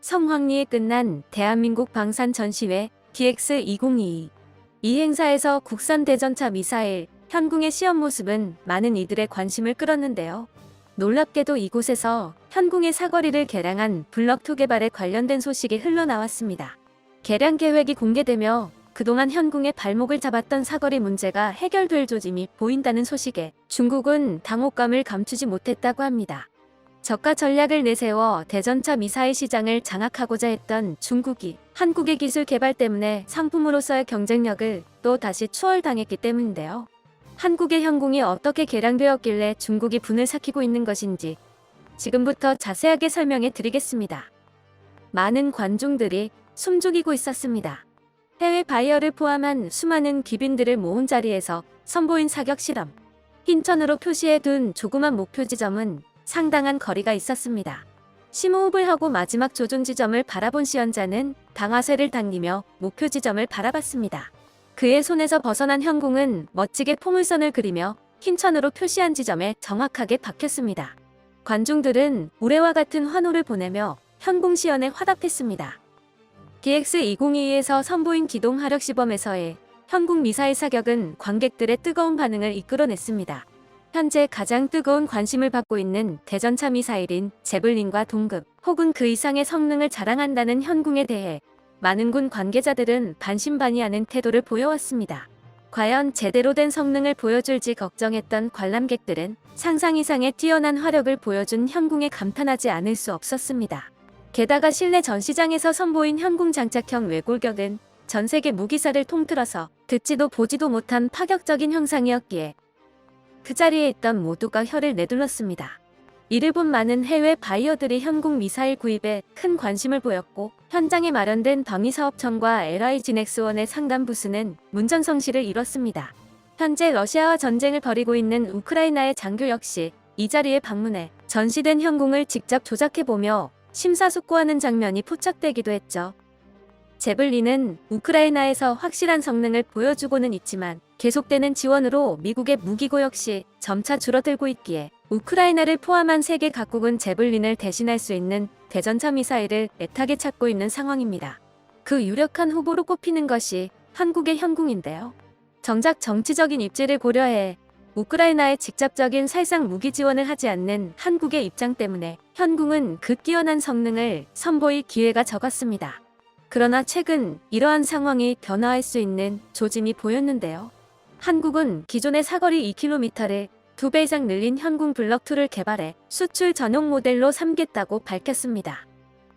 성황리에 끝난 대한민국 방산 전시회 DX2022. 이 행사에서 국산 대전차 미사일 현궁의 시험 모습은 많은 이들의 관심을 끌었는데요. 놀랍게도 이곳에서 현궁의 사거리를 개량한 블럭2 개발에 관련된 소식이 흘러나왔습니다. 개량 계획이 공개되며 그동안 현궁의 발목을 잡았던 사거리 문제가 해결될 조짐이 보인다는 소식에 중국은 당혹감을 감추지 못했다고 합니다. 저가 전략을 내세워 대전차 미사일 시장을 장악하고자 했던 중국이 한국의 기술 개발 때문에 상품으로서의 경쟁력을 또 다시 추월당했기 때문인데요. 한국의 현궁이 어떻게 개량되었길래 중국이 분을 삭히고 있는 것인지 지금부터 자세하게 설명해 드리겠습니다. 많은 관중들이 숨죽이고 있었습니다. 해외 바이어를 포함한 수많은 귀빈들을 모은 자리에서 선보인 사격 실험. 흰천으로 표시해둔 조그만 목표 지점은 상당한 거리가 있었습니다. 심호흡을 하고 마지막 조준 지점을 바라본 시연자는 방아쇠를 당기며 목표 지점을 바라봤습니다. 그의 손에서 벗어난 현궁은 멋지게 포물선을 그리며 흰천으로 표시한 지점에 정확하게 박혔습니다. 관중들은 우레와 같은 환호를 보내며 현궁 시연에 화답했습니다. DX2022에서 선보인 기동 하력 시범에서의 현궁 미사일 사격은 관객들의 뜨거운 반응을 이끌어냈습니다. 현재 가장 뜨거운 관심을 받고 있는 대전차 미사일인 제블린과 동급 혹은 그 이상의 성능을 자랑한다는 현궁에 대해 많은 군 관계자들은 반신반의하는 태도를 보여왔습니다. 과연 제대로 된 성능을 보여줄지 걱정했던 관람객들은 상상 이상의 뛰어난 화력을 보여준 현궁에 감탄하지 않을 수 없었습니다. 게다가 실내 전시장에서 선보인 현궁 장착형 외골격은 전세계 무기사를 통틀어서 듣지도 보지도 못한 파격적인 형상이었기에 그 자리에 있던 모두가 혀를 내둘렀습니다. 이를 본 많은 해외 바이어들이 현궁 미사일 구입에 큰 관심을 보였고 현장에 마련된 방위사업청과 LIG넥스원의 상담 부스는 문전성시를 이뤘습니다. 현재 러시아와 전쟁을 벌이고 있는 우크라이나의 장교 역시 이 자리에 방문해 전시된 현궁을 직접 조작해보며 심사숙고하는 장면이 포착되기도 했죠. 제블린은 우크라이나에서 확실한 성능을 보여주고는 있지만 계속되는 지원으로 미국의 무기고 역시 점차 줄어들고 있기에 우크라이나를 포함한 세계 각국은 제블린을 대신할 수 있는 대전차 미사일을 애타게 찾고 있는 상황입니다. 그 유력한 후보로 꼽히는 것이 한국의 현궁인데요. 정작 정치적인 입지를 고려해 우크라이나에 직접적인 살상 무기 지원을 하지 않는 한국의 입장 때문에 현궁은 그 뛰어난 성능을 선보일 기회가 적었습니다. 그러나 최근 이러한 상황이 변화할 수 있는 조짐이 보였는데요. 한국은 기존의 사거리 2km를 2배 이상 늘린 현궁 블럭2를 개발해 수출 전용 모델로 삼겠다고 밝혔습니다.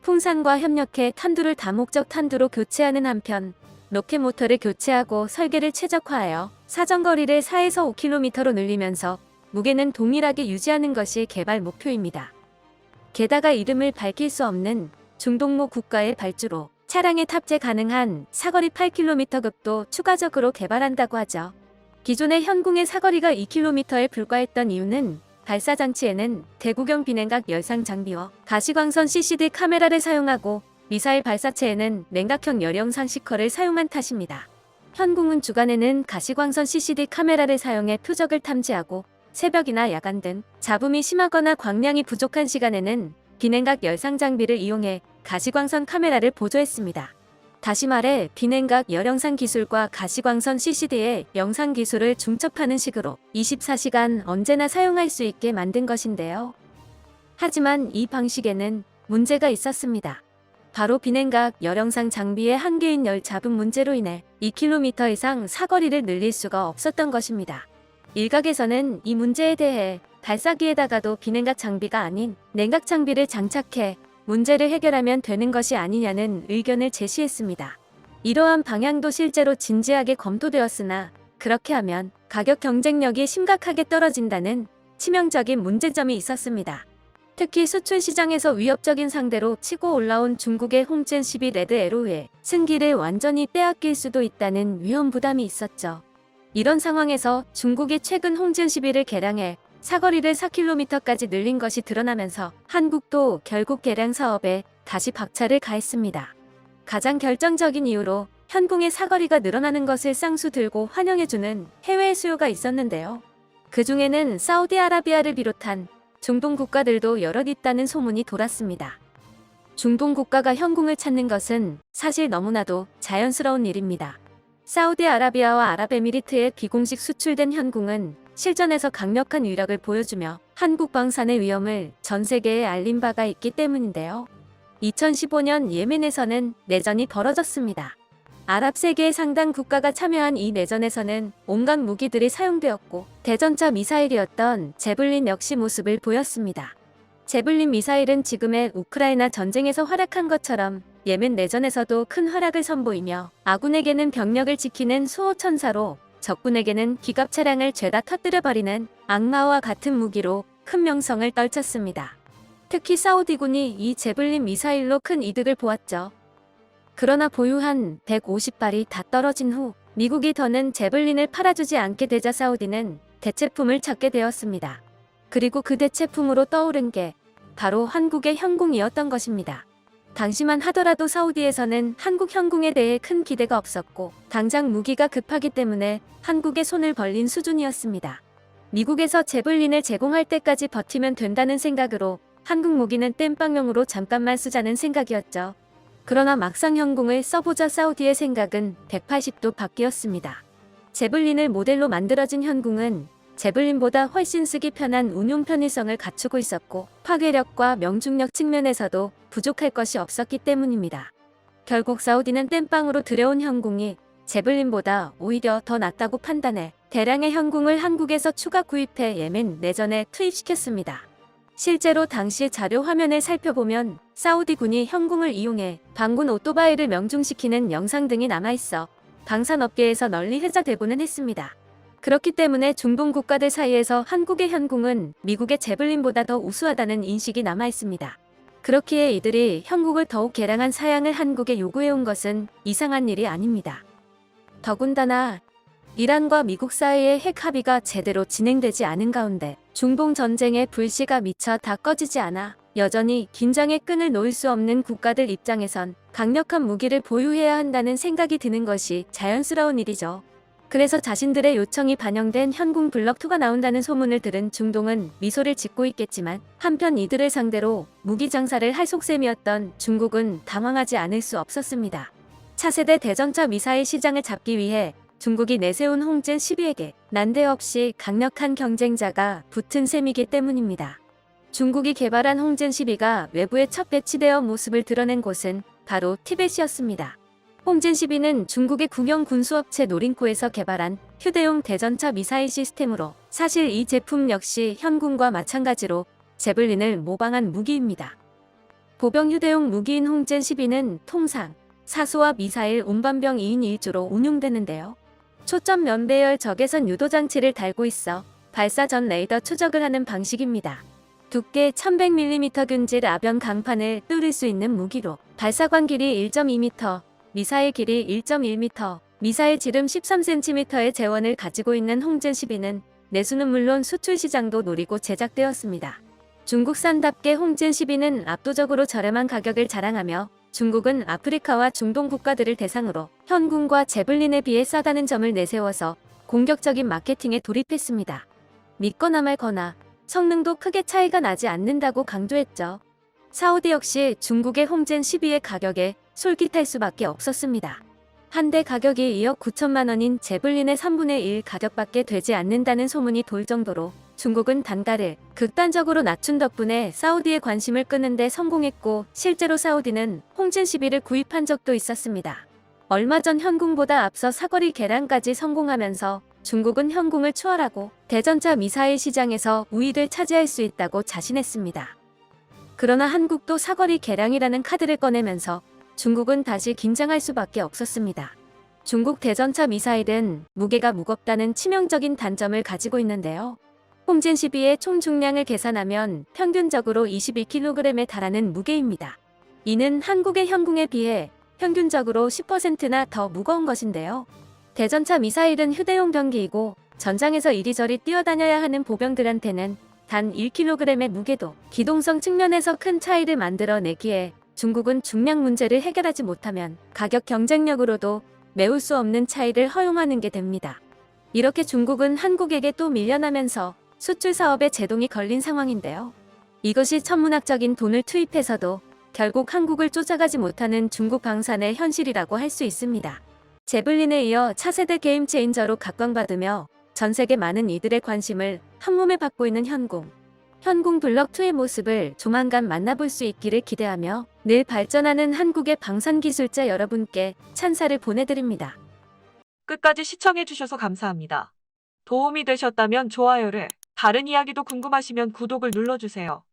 풍산과 협력해 탄두를 다목적 탄두로 교체하는 한편 로켓 모터를 교체하고 설계를 최적화하여 사정거리를 4에서 5km로 늘리면서 무게는 동일하게 유지하는 것이 개발 목표입니다. 게다가 이름을 밝힐 수 없는 중동모 국가의 발주로 차량에 탑재 가능한 사거리 8km급도 추가적으로 개발한다고 하죠. 기존의 현궁의 사거리가 2km에 불과했던 이유는 발사장치에는 대구경 비냉각 열상 장비와 가시광선 CCD 카메라를 사용하고 미사일 발사체에는 냉각형 열영상 시커를 사용한 탓입니다. 현궁은 주간에는 가시광선 CCD 카메라를 사용해 표적을 탐지하고 새벽이나 야간 등 잡음이 심하거나 광량이 부족한 시간에는 비냉각 열상 장비를 이용해 가시광선 카메라를 보조했습니다. 다시 말해 비냉각 열영상 기술과 가시광선 CCD의 영상 기술을 중첩하는 식으로 24시간 언제나 사용할 수 있게 만든 것인데요. 하지만 이 방식에는 문제가 있었습니다. 바로 비냉각 열영상 장비의 한계인 열 잡음 문제로 인해 2km 이상 사거리를 늘릴 수가 없었던 것입니다. 일각에서는 이 문제에 대해 발사기에다가도 비냉각 장비가 아닌 냉각 장비를 장착해 문제를 해결하면 되는 것이 아니냐는 의견을 제시했습니다. 이러한 방향도 실제로 진지하게 검토되었으나 그렇게 하면 가격 경쟁력이 심각하게 떨어진다는 치명적인 문제점이 있었습니다. 특히 수출 시장에서 위협적인 상대로 치고 올라온 중국의 홍젠 12 레드 에로의 승기를 완전히 빼앗길 수도 있다는 위험 부담이 있었죠. 이런 상황에서 중국이 최근 홍젠 12를 개량해 사거리를 4km까지 늘린 것이 드러나면서 한국도 결국 개량 사업에 다시 박차를 가했습니다. 가장 결정적인 이유로 현궁의 사거리가 늘어나는 것을 쌍수 들고 환영해주는 해외 수요가 있었는데요. 그 중에는 사우디아라비아를 비롯한 중동 국가들도 여럿 있다는 소문이 돌았습니다. 중동 국가가 현궁을 찾는 것은 사실 너무나도 자연스러운 일입니다. 사우디아라비아와 아랍에미리트에 비공식 수출된 현궁은 실전에서 강력한 위력을 보여주며 한국 방산의 위험을 전 세계에 알린 바가 있기 때문인데요. 2015년 예멘에서는 내전이 벌어졌습니다. 아랍 세계의 상당 국가가 참여한 이 내전에서는 온갖 무기들이 사용되었고 대전차 미사일이었던 제블린 역시 모습을 보였습니다. 제블린 미사일은 지금의 우크라이나 전쟁에서 활약한 것처럼 예멘 내전에서도 큰 활약을 선보이며 아군에게는 병력을 지키는 수호천사로 적군에게는 기갑 차량을 죄다 터뜨려버리는 악마와 같은 무기로 큰 명성을 떨쳤습니다. 특히 사우디군이 이 제블린 미사일로 큰 이득을 보았죠. 그러나 보유한 150발이 다 떨어진 후 미국이 더는 제블린을 팔아주지 않게 되자 사우디는 대체품을 찾게 되었습니다. 그리고 그 대체품으로 떠오른 게 바로 한국의 현궁이었던 것입니다. 당시만 하더라도 사우디에서는 한국 현궁에 대해 큰 기대가 없었고 당장 무기가 급하기 때문에 한국에 손을 벌린 수준이었습니다. 미국에서 제블린을 제공할 때까지 버티면 된다는 생각으로 한국 무기는 땜빵용으로 잠깐만 쓰자는 생각이었죠. 그러나 막상 현궁을 써보자 사우디의 생각은 180도 바뀌었습니다. 제블린을 모델로 만들어진 현궁은 제블린보다 훨씬 쓰기 편한 운용 편의성을 갖추고 있었고 파괴력과 명중력 측면에서도 부족할 것이 없었기 때문입니다. 결국 사우디는 땜빵으로 들여온 현궁이 제블린보다 오히려 더 낫다고 판단해 대량의 현궁을 한국에서 추가 구입해 예멘 내전에 투입시켰습니다. 실제로 당시 자료 화면을 살펴보면 사우디군이 현궁을 이용해 반군 오토바이를 명중시키는 영상 등이 남아있어 방산업계에서 널리 회자되고는 했습니다. 그렇기 때문에 중동 국가들 사이에서 한국의 현궁은 미국의 제블린보다 더 우수하다는 인식이 남아있습니다. 그렇기에 이들이 현궁을 더욱 개량한 사양을 한국에 요구해온 것은 이상한 일이 아닙니다. 더군다나 이란과 미국 사이의 핵 합의가 제대로 진행되지 않은 가운데 중동 전쟁의 불씨가 미처 다 꺼지지 않아 여전히 긴장의 끈을 놓을 수 없는 국가들 입장에선 강력한 무기를 보유해야 한다는 생각이 드는 것이 자연스러운 일이죠. 그래서 자신들의 요청이 반영된 현궁 블록2가 나온다는 소문을 들은 중동은 미소를 짓고 있겠지만 한편 이들을 상대로 무기 장사를 할 속셈이었던 중국은 당황하지 않을 수 없었습니다. 차세대 대전차 미사일 시장을 잡기 위해 중국이 내세운 홍진 12에게 난데없이 강력한 경쟁자가 붙은 셈이기 때문입니다. 중국이 개발한 홍진 12가 외부에 첫 배치되어 모습을 드러낸 곳은 바로 티벳이었습니다. 홍진 12는 중국의 국영 군수업체 노린코에서 개발한 휴대용 대전차 미사일 시스템으로 사실 이 제품 역시 현궁과 마찬가지로 제블린을 모방한 무기입니다. 보병 휴대용 무기인 홍진 12는 통상 사수와 미사일 운반병 2인 1조로 운용되는데요. 초점 면배열 적외선 유도 장치를 달고 있어 발사 전 레이더 추적을 하는 방식입니다. 두께 1100mm 균질 아변 강판을 뚫을 수 있는 무기로 발사관 길이 1.2m, 미사일 길이 1.1m, 미사일 지름 13cm의 재원을 가지고 있는 홍진 12는 내수는 물론 수출 시장도 노리고 제작되었습니다. 중국산답게 홍진 12는 압도적으로 저렴한 가격을 자랑하며 중국은 아프리카와 중동 국가들을 대상으로 현궁과 제블린에 비해 싸다는 점을 내세워서 공격적인 마케팅에 돌입했습니다. 믿거나 말거나 성능도 크게 차이가 나지 않는다고 강조했죠. 사우디 역시 중국의 홍진 12의 가격에 솔깃할 수밖에 없었습니다. 한 대 가격이 2억 9천만 원인 제블린의 3분의 1 가격밖에 되지 않는다는 소문이 돌 정도로 중국은 단가를 극단적으로 낮춘 덕분에 사우디의 관심을 끄는 데 성공했고 실제로 사우디는 홍진 12를 구입한 적도 있었습니다. 얼마 전 현궁보다 앞서 사거리 개량까지 성공하면서 중국은 현궁을 추월하고 대전차 미사일 시장에서 우위를 차지할 수 있다고 자신했습니다. 그러나 한국도 사거리 개량이라는 카드를 꺼내면서 중국은 다시 긴장할 수밖에 없었습니다. 중국 대전차 미사일은 무게가 무겁다는 치명적인 단점을 가지고 있는데요. 홍진 12의 총 중량을 계산하면 평균적으로 22kg에 달하는 무게입니다. 이는 한국의 현궁에 비해 평균적으로 10%나 더 무거운 것인데요. 대전차 미사일은 휴대용 병기이고 전장에서 이리저리 뛰어다녀야 하는 보병들한테는 단 1kg의 무게도 기동성 측면에서 큰 차이를 만들어내기에 중국은 중량 문제를 해결하지 못하면 가격 경쟁력으로도 메울 수 없는 차이를 허용하는 게 됩니다. 이렇게 중국은 한국에게 또 밀려나면서 수출 사업에 제동이 걸린 상황인데요. 이것이 천문학적인 돈을 투입해서도 결국 한국을 쫓아가지 못하는 중국 방산의 현실이라고 할 수 있습니다. 제블린에 이어 차세대 게임 체인저로 각광받으며 전 세계 많은 이들의 관심을 한몸에 받고 있는 현궁. 현궁 블록2의 모습을 조만간 만나볼 수 있기를 기대하며 늘 발전하는 한국의 방산 기술자 여러분께 찬사를 보내드립니다. 끝까지 시청해주셔서 감사합니다. 도움이 되셨다면 좋아요를, 다른 이야기도 궁금하시면 구독을 눌러주세요.